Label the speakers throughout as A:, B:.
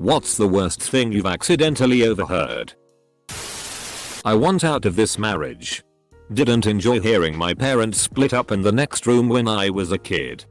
A: What's the worst thing you've accidentally overheard? I want out of this marriage. Didn't enjoy hearing my parents split up in the next room when I was a kid.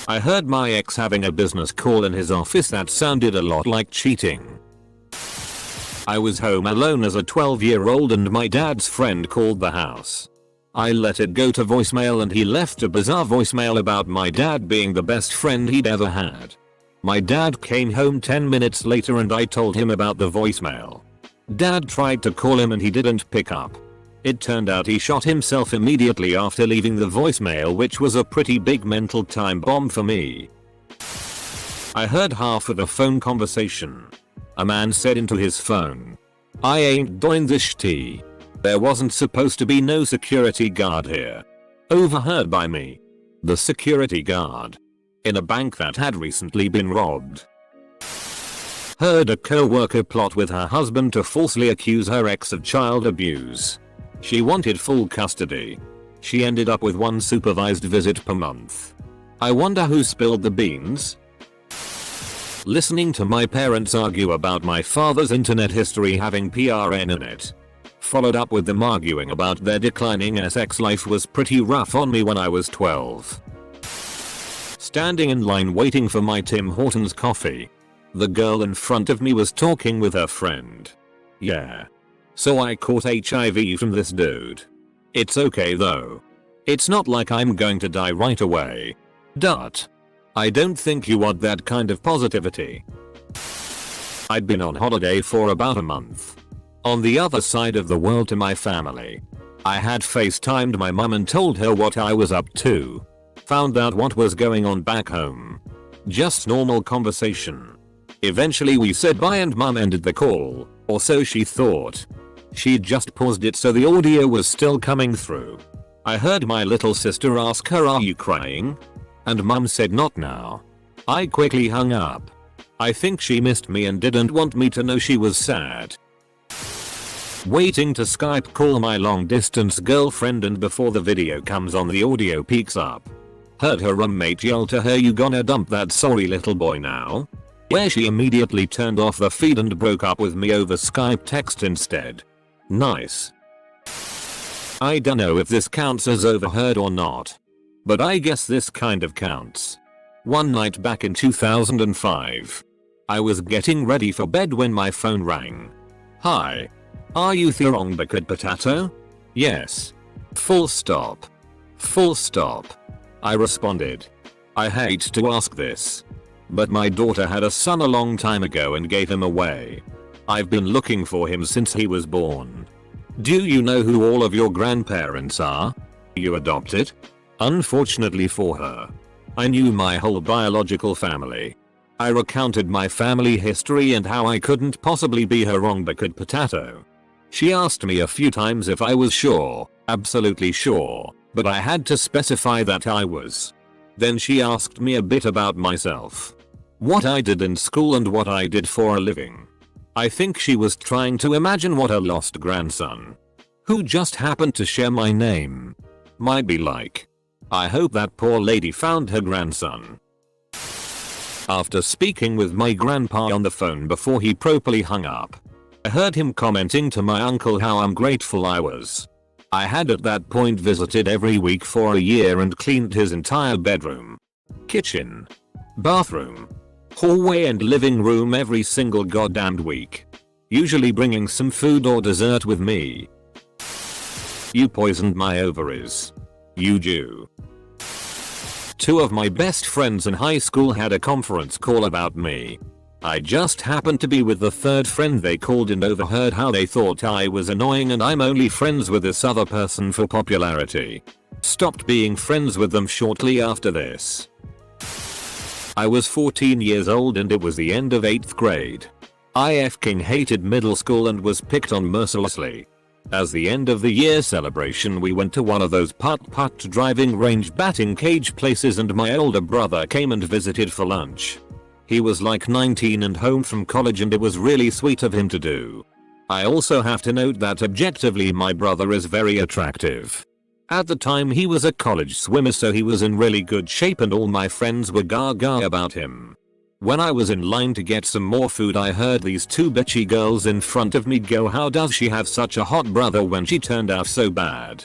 A: I heard my ex having a business call in his office that sounded a lot like cheating. I was home alone as a 12-year-old and my dad's friend called the house. I let it go to voicemail and he left a bizarre voicemail about my dad being the best friend he'd ever had. My dad came home 10 minutes later and I told him about the voicemail. Dad tried to call him and he didn't pick up. It turned out he shot himself immediately after leaving the voicemail, which was a pretty big mental time bomb for me. I heard half of the phone conversation. A man said into his phone, "I ain't doing this shitty. There wasn't supposed to be no security guard here." Overheard by me. The security guard. In a bank that had recently been robbed. Heard a co-worker plot with her husband to falsely accuse her ex of child abuse. She wanted full custody. She ended up with one supervised visit per month. I wonder who spilled the beans? Listening to my parents argue about my father's internet history having PRN in it. Followed up with them arguing about their declining sex life was pretty rough on me when I was 12. Standing in line waiting for my Tim Hortons coffee. The girl in front of me was talking with her friend. Yeah. So I caught HIV from this dude. It's okay though. It's not like I'm going to die right away. I don't think you want that kind of positivity. I'd been on holiday for about a month. On the other side of the world to my family. I had FaceTimed my mum and told her what I was up to. Found out what was going on back home. Just normal conversation. Eventually we said bye and mum ended the call, or so she thought. She'd just paused it so the audio was still coming through. I heard my little sister ask her, "Are you crying?" And mum said, "Not now." I quickly hung up. I think she missed me and didn't want me to know she was sad. Waiting to Skype call my long distance girlfriend and before the video comes on the audio peaks up. Heard her roommate yell to her, "You gonna dump that sorry little boy now?" Where she immediately turned off the feed and broke up with me over Skype text instead. Nice. I dunno if this counts as overheard or not. But I guess this kind of counts. One night back in 2005. I was getting ready for bed when my phone rang. "Hi. Are you the wrong bucket potato?" "Yes. Full stop. Full stop." I responded. "I hate to ask this. But my daughter had a son a long time ago and gave him away. I've been looking for him since he was born. Do you know who all of your grandparents are? You adopted?" Unfortunately for her, I knew my whole biological family. I recounted my family history and how I couldn't possibly be her wrong bucket potato. She asked me a few times if I was sure, absolutely sure, but I had to specify that I was. Then she asked me a bit about myself. What I did in school and what I did for a living. I think she was trying to imagine what a lost grandson, who just happened to share my name, might be like. I hope that poor lady found her grandson. After speaking with my grandpa on the phone before he properly hung up, I heard him commenting to my uncle how ungrateful I was. I had at that point visited every week for a year and cleaned his entire bedroom, kitchen, bathroom, hallway and living room every single goddamned week. Usually bringing some food or dessert with me. You poisoned my ovaries. You Jew. Two of my best friends in high school had a conference call about me. I just happened to be with the third friend they called and overheard how they thought I was annoying and I'm only friends with this other person for popularity. Stopped being friends with them shortly after this. I was 14 years old and it was the end of 8th grade. I f***ing hated middle school and was picked on mercilessly. As the end of the year celebration we went to one of those putt-putt driving range batting cage places and my older brother came and visited for lunch. He was like 19 and home from college and it was really sweet of him to do. I also have to note that objectively my brother is very attractive. At the time he was a college swimmer so he was in really good shape and all my friends were gaga about him. When I was in line to get some more food, I heard these two bitchy girls in front of me go, "How does she have such a hot brother when she turned out so bad?"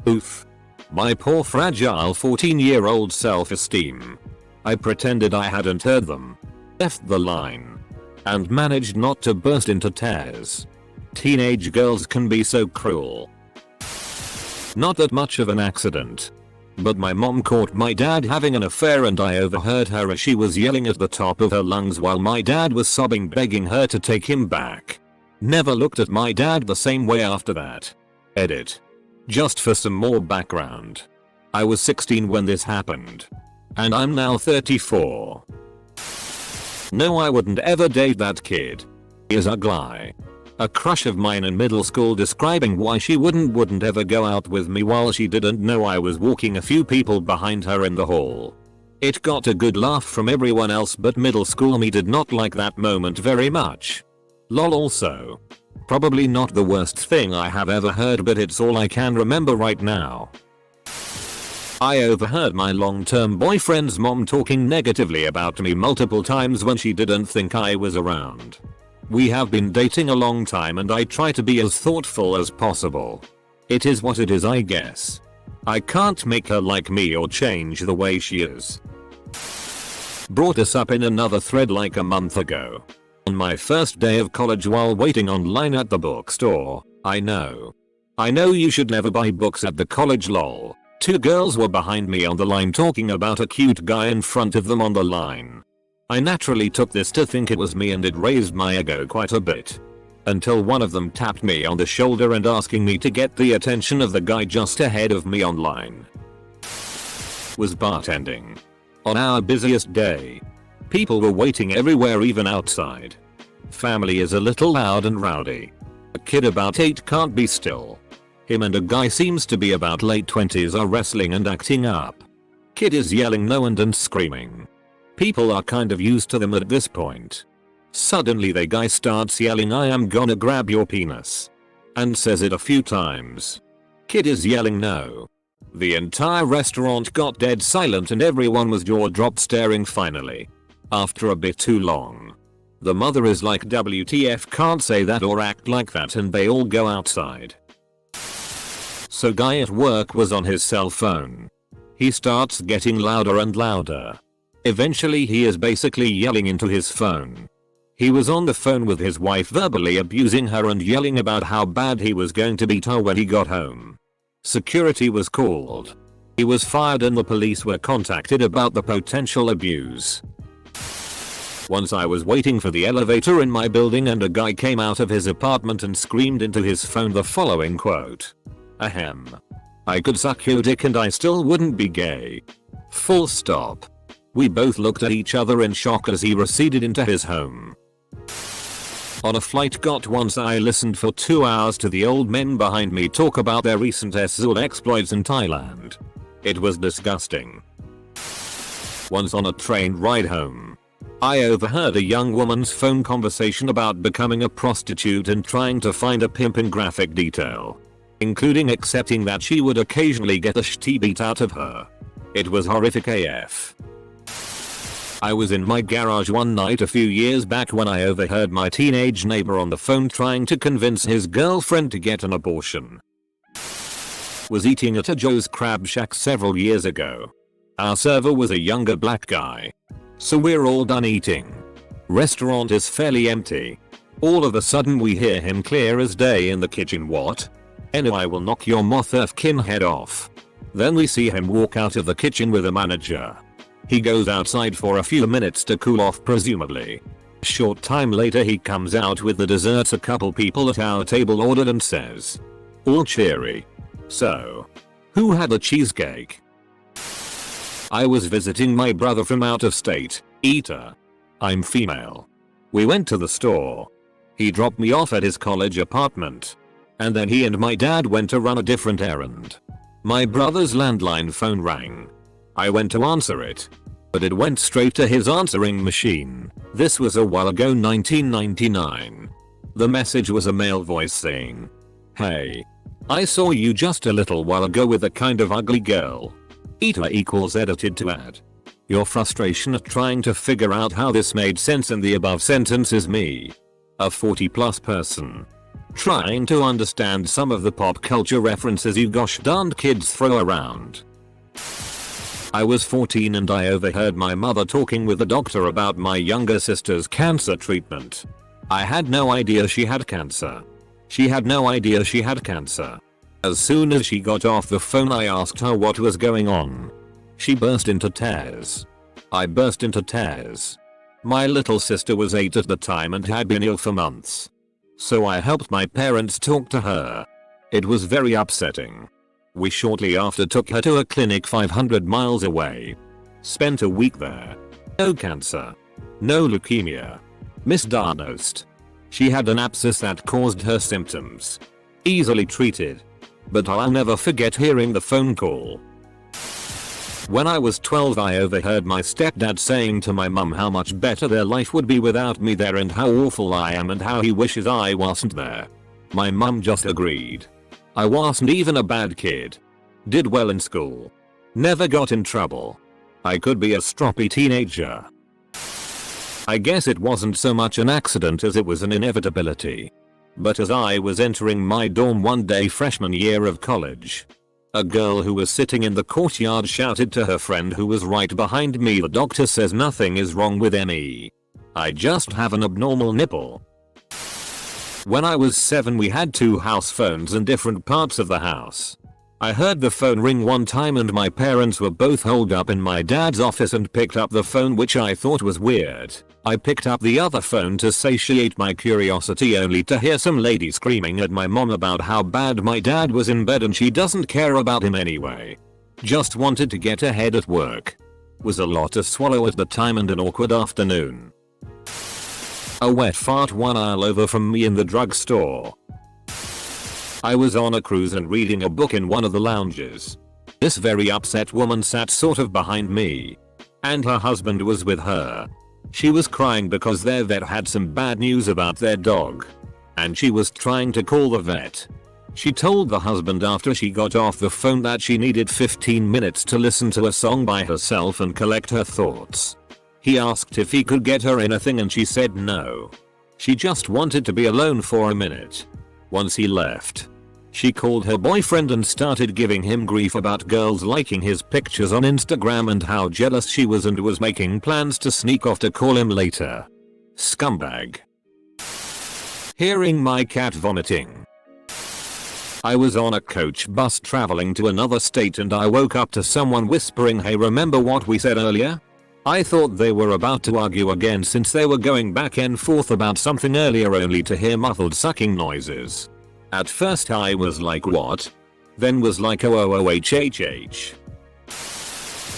A: Oof. My poor fragile 14-year-old self-esteem. I pretended I hadn't heard them. Left the line. And managed not to burst into tears. Teenage girls can be so cruel. Not that much of an accident. But my mom caught my dad having an affair and I overheard her as she was yelling at the top of her lungs while my dad was sobbing, begging her to take him back. Never looked at my dad the same way after that. Edit. Just for some more background. I was 16 when this happened. And I'm now 34. No, I wouldn't ever date that kid. He is ugly. A crush of mine in middle school describing why she wouldn't ever go out with me while she didn't know I was walking a few people behind her in the hall. It got a good laugh from everyone else, but middle school me did not like that moment very much. Lol. Also. Probably not the worst thing I have ever heard, but it's all I can remember right now. I overheard my long-term boyfriend's mom talking negatively about me multiple times when she didn't think I was around. We have been dating a long time and I try to be as thoughtful as possible. It is what it is, I guess. I can't make her like me or change the way she is. Brought this up in another thread like a month ago. On my first day of college while waiting online at the bookstore. I know you should never buy books at the college, lol. Two girls were behind me on the line talking about a cute guy in front of them on the line. I naturally took this to think it was me and it raised my ego quite a bit. Until one of them tapped me on the shoulder and asking me to get the attention of the guy just ahead of me online. Was bartending. On our busiest day. People were waiting everywhere, even outside. Family is a little loud and rowdy. A kid about 8 can't be still. Him and a guy seems to be about late 20s are wrestling and acting up. Kid is yelling no and screaming. People are kind of used to them at this point. Suddenly the guy starts yelling, "I am gonna grab your penis." And says it a few times. Kid is yelling no. The entire restaurant got dead silent and everyone was jaw-dropped staring finally. After a bit too long. The mother is like, "WTF, can't say that or act like that," and they all go outside. So guy at work was on his cell phone. He starts getting louder and louder. Eventually he is basically yelling into his phone. He was on the phone with his wife, verbally abusing her and yelling about how bad he was going to beat her when he got home. Security was called. He was fired and the police were contacted about the potential abuse. Once I was waiting for the elevator in my building and a guy came out of his apartment and screamed into his phone the following quote. "Ahem. I could suck your dick and I still wouldn't be gay. Full stop." We both looked at each other in shock as he receded into his home. On a flight got once I listened for 2 hours to the old men behind me talk about their recent SZUL exploits in Thailand. It was disgusting. Once on a train ride home. I overheard a young woman's phone conversation about becoming a prostitute and trying to find a pimp in graphic detail. Including accepting that she would occasionally get the shit beat out of her. It was horrific AF. I was in my garage one night a few years back when I overheard my teenage neighbor on the phone trying to convince his girlfriend to get an abortion. Was eating at a Joe's Crab Shack several years ago. Our server was a younger black guy. So we're all done eating. Restaurant is fairly empty. All of a sudden we hear him clear as day in the kitchen, "What? I will knock your motherfucking head off." Then we see him walk out of the kitchen with a manager. He goes outside for a few minutes to cool off presumably. Short time later he comes out with the desserts a couple people at our table ordered and says. All cheery. "So, who had the cheesecake?" I was visiting my brother from out of state. Eater. I'm female. We went to the store. He dropped me off at his college apartment. And then he and my dad went to run a different errand. My brother's landline phone rang. I went to answer it. But it went straight to his answering machine. This was a while ago, 1999. The message was a male voice saying, "Hey. I saw you just a little while ago with a kind of ugly girl." Eater equals edited to add. Your frustration at trying to figure out how this made sense in the above sentence is me, a 40+ person, trying to understand some of the pop culture references you gosh darned kids throw around. I was 14 and I overheard my mother talking with the doctor about my younger sister's cancer treatment. I had no idea she had cancer. She had no idea she had cancer. As soon as she got off the phone I asked her what was going on. She burst into tears. I burst into tears. My little sister was 8 at the time and had been ill for months. So I helped my parents talk to her. It was very upsetting. We shortly after took her to a clinic 500 miles away. Spent a week there. No cancer. No leukemia. Misdiagnosed. She had an abscess that caused her symptoms. Easily treated. But I'll never forget hearing the phone call. When I was 12 I overheard my stepdad saying to my mum how much better their life would be without me there and how awful I am and how he wishes I wasn't there. My mum just agreed. I wasn't even a bad kid. Did well in school. Never got in trouble. I could be a stroppy teenager. I guess it wasn't so much an accident as it was an inevitability. But as I was entering my dorm one day freshman year of college, a girl who was sitting in the courtyard shouted to her friend who was right behind me, "The doctor says nothing is wrong with me. I just have an abnormal nipple." When I was 7 we had 2 house phones in different parts of the house. I heard the phone ring one time and my parents were both holed up in my dad's office and picked up the phone, which I thought was weird. I picked up the other phone to satiate my curiosity only to hear some lady screaming at my mom about how bad my dad was in bed and she doesn't care about him anyway. Just wanted to get ahead at work. Was a lot to swallow at the time and an awkward afternoon. A wet fart 1 aisle over from me in the drugstore. I was on a cruise and reading a book in one of the lounges. This very upset woman sat sort of behind me. And her husband was with her. She was crying because their vet had some bad news about their dog. And she was trying to call the vet. She told the husband after she got off the phone that she needed 15 minutes to listen to a song by herself and collect her thoughts. He asked if he could get her anything and she said no. She just wanted to be alone for a minute. Once he left, she called her boyfriend and started giving him grief about girls liking his pictures on Instagram and how jealous she was and was making plans to sneak off to call him later. Scumbag. Hearing my cat vomiting. I was on a coach bus traveling to another state and I woke up to someone whispering, "Hey, remember what we said earlier?" I thought they were about to argue again since they were going back and forth about something earlier, only to hear muffled sucking noises. At first I was like, what? Then was like, oh.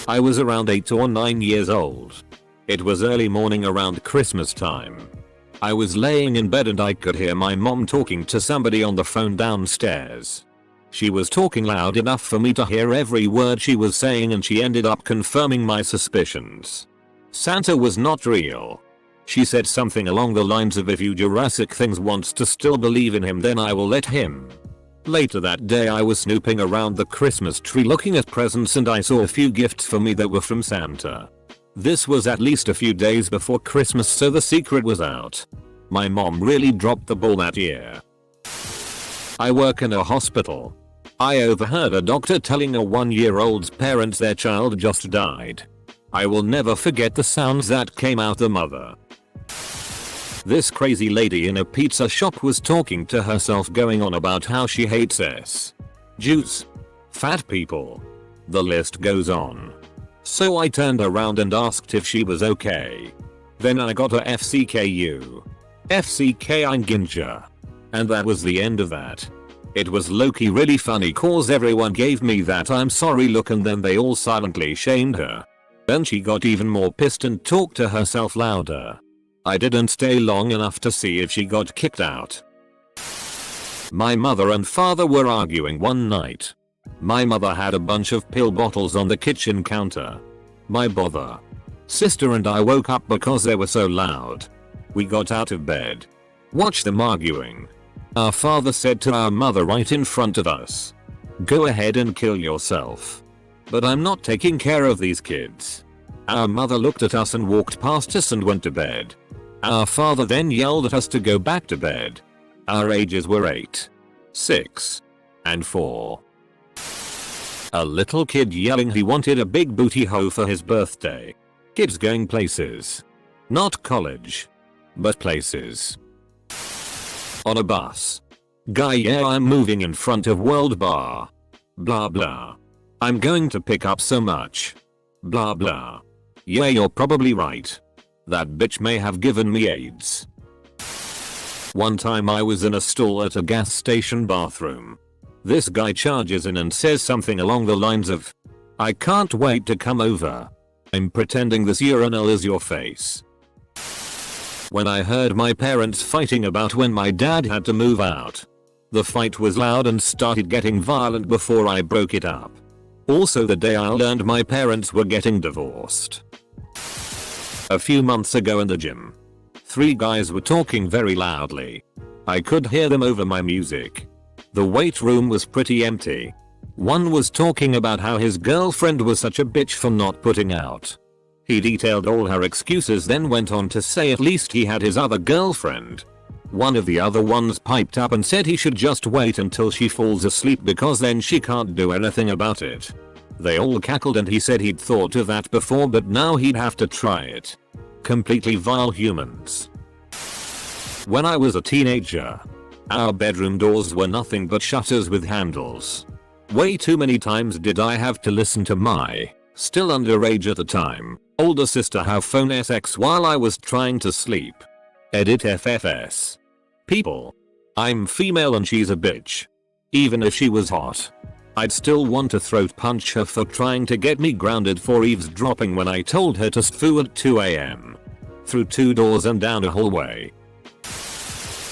A: I was around 8 or 9 years old. It was early morning around Christmas time. I was laying in bed and I could hear my mom talking to somebody on the phone downstairs. She was talking loud enough for me to hear every word she was saying and she ended up confirming my suspicions. Santa was not real. She said something along the lines of, "If you Jurassic things wants to still believe in him, then I will let him." Later that day I was snooping around the Christmas tree looking at presents and I saw a few gifts for me that were from Santa. This was at least a few days before Christmas, so the secret was out. My mom really dropped the ball that year. I work in a hospital. I overheard a doctor telling a 1-year-old's parents their child just died. I will never forget the sounds that came out the mother. This crazy lady in a pizza shop was talking to herself, going on about how she hates juice, fat people. The list goes on. So I turned around and asked if she was okay. Then I got a FCKU. FCK I'm ginger. And that was the end of that. It was low-key really funny cause everyone gave me that "I'm sorry" look and then they all silently shamed her. Then she got even more pissed and talked to herself louder. I didn't stay long enough to see if she got kicked out. My mother and father were arguing one night. My mother had a bunch of pill bottles on the kitchen counter. My brother, sister and I woke up because they were so loud. We got out of bed. Watched them arguing. Our father said to our mother right in front of us, "Go ahead and kill yourself. But I'm not taking care of these kids." Our mother looked at us and walked past us and went to bed. Our father then yelled at us to go back to bed. Our ages were 8, 6, and 4. A little kid yelling he wanted a big booty hoe for his birthday. Kids going places. Not college, but places. On a bus. Guy, yeah, I'm moving in front of World Bar. Blah blah. I'm going to pick up so much. Blah blah. Yeah, you're probably right. That bitch may have given me AIDS. One time I was in a stall at a gas station bathroom. This guy charges in and says something along the lines of, "I can't wait to come over. I'm pretending this urinal is your face." When I heard my parents fighting about when my dad had to move out. The fight was loud and started getting violent before I broke it up. Also the day I learned my parents were getting divorced. A few months ago in the gym. 3 guys were talking very loudly. I could hear them over my music. The weight room was pretty empty. One was talking about how his girlfriend was such a bitch for not putting out. He detailed all her excuses, then went on to say at least he had his other girlfriend. One of the other ones piped up and said he should just wait until she falls asleep because then she can't do anything about it. They all cackled and he said he'd thought of that before but now he'd have to try it. Completely vile humans. When I was a teenager, our bedroom doors were nothing but shutters with handles. Way too many times did I have to listen to my, still underage at the time, older sister have phone sex while I was trying to sleep. Edit FFS. People. I'm female and she's a bitch. Even if she was hot. I'd still want to throat punch her for trying to get me grounded for eavesdropping when I told her to stfoo at 2 AM. Through 2 doors and down a hallway.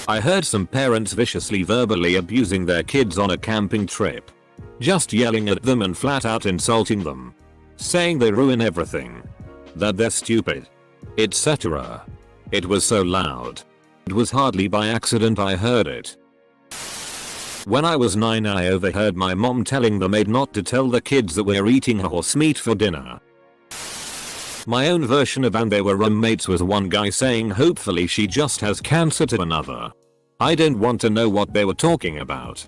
A: I heard some parents viciously verbally abusing their kids on a camping trip. Just yelling at them and flat out insulting them. Saying they ruin everything. That they're stupid. Etc. It was so loud. It was hardly by accident I heard it. When I was 9 I overheard my mom telling the maid not to tell the kids that we're eating horse meat for dinner. My own version of "and they were roommates" was one guy saying hopefully she just has cancer to another. I don't want to know what they were talking about.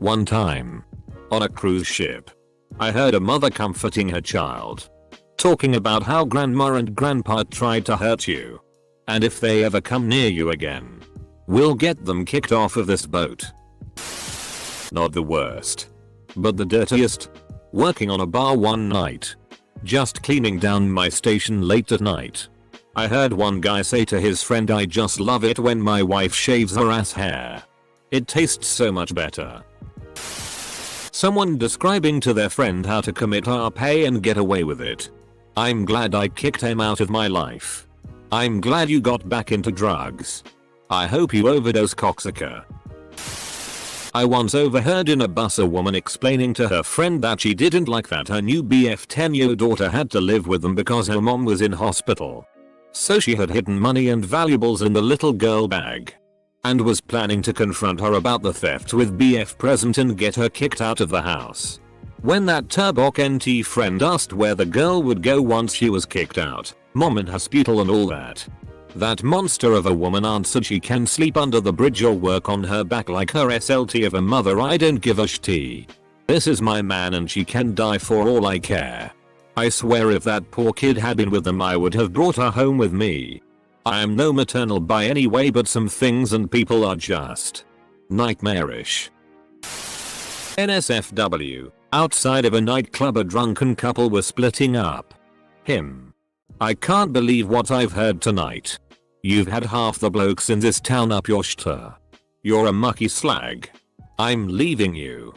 A: One time. On a cruise ship. I heard a mother comforting her child. Talking about how grandma and grandpa tried to hurt you. And if they ever come near you again. We'll get them kicked off of this boat. Not the worst. But the dirtiest. Working on a bar one night. Just cleaning down my station late at night. I heard one guy say to his friend, "I just love it when my wife shaves her ass hair. It tastes so much better." Someone describing to their friend how to commit RP and get away with it. I'm glad I kicked him out of my life. I'm glad you got back into drugs. I hope you overdose, cocksucker. I once overheard in a bus a woman explaining to her friend that she didn't like that her new BF 10-year daughter had to live with them because her mom was in hospital. So she had hidden money and valuables in the little girl bag. And was planning to confront her about the theft with BF present and get her kicked out of the house. When that Turbok NT friend asked where the girl would go once she was kicked out, mom in hospital and all that monster of a woman answered she can sleep under the bridge or work on her back like her SLT of a mother. I don't give a shit. This is my man and she can die for all I care. I swear if that poor kid had been with them I would have brought her home with me. I am no maternal by any way, but some things and people are just nightmarish. NSFW. Outside of a nightclub a drunken couple were splitting up. Him. I can't believe what I've heard tonight. You've had half the blokes in this town up your shtter. You're a mucky slag. I'm leaving you.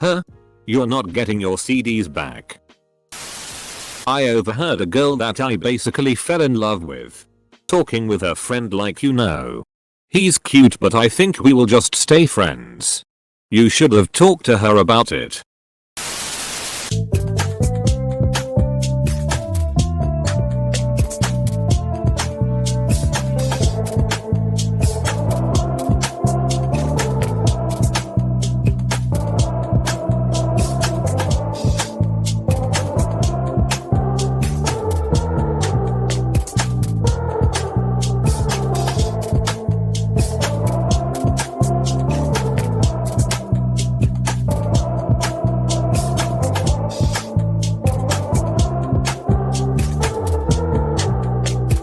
A: Huh? You're not getting your CDs back. I overheard a girl that I basically fell in love with. Talking with her friend like, you know. He's cute but I think we will just stay friends. You should have talked to her about it.